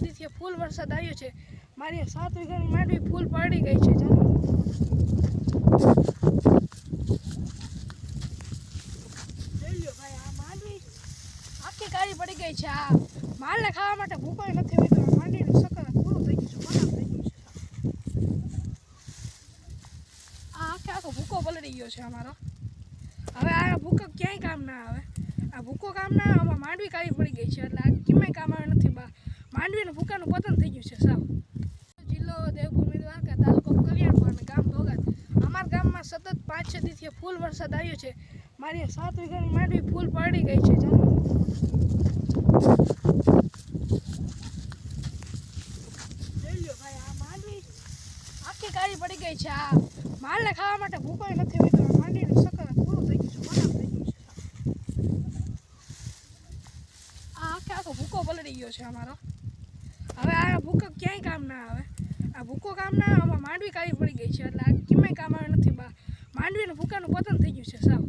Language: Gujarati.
દીથી ફૂલ વરસાદ આવ્યો છે. મારી 7 વીઘાની માંડવી ફૂલ પડી ગઈ છે. જોઈ લ્યો ભાઈ, આ માંડવી આખી કાળી પડી ગઈ છે. આ માલને ખાવા માટે ભૂકો નથી હોય તો માંડવીનું સકર પૂરું થઈ ગયું છે, ખરાબ થઈ ગયું છે. આ આખો ભૂકો પલળી ગયો છે અમારો. હવે આ ભૂકો ક્યાંય કામ ના આવે. આ ભૂકો કામ ના આવે, આમાં માંડવી કાળી પડી ગઈ છે એટલે આ ક્યાંય કામ આવે નથી. માંડવીનું ભૂકાનું પતન થઈ ગયું છે સાવ. જિલ્લો દેવભૂમિ દ્વારકા, તાલુકો કલ્યાણપુર અને ગામ ધોગાત. અમારા ગામમાં સતત 5-6 દીથી ફૂલ વરસાદ આવ્યો છે. મારી 7 વીઘાની માંડવી ફૂલ પડી ગઈ છે. જોઈ લ્યો ભાઈ, આ માંડવી આખી કાળી પડી ગઈ છે. આ માલને ખાવા માટે ભૂકો નથી હોય તો માંડવીનું સકર પૂરું થઈ ગયું છે, ખરાબ થઈ ગયું છે. આ આખો ભૂકો પલળી ગયો છે અમારો. હવે આ ભૂકો ક્યાંય કામ ના આવે. આ ભૂકો કામ ના આવે, આમાં માંડવી કાળી પડી ગઈ છે એટલે આ ક્યાંય કામ આવે નથી. માંડવીનું ભૂકાનું પતન થઈ ગયું છે સાવ.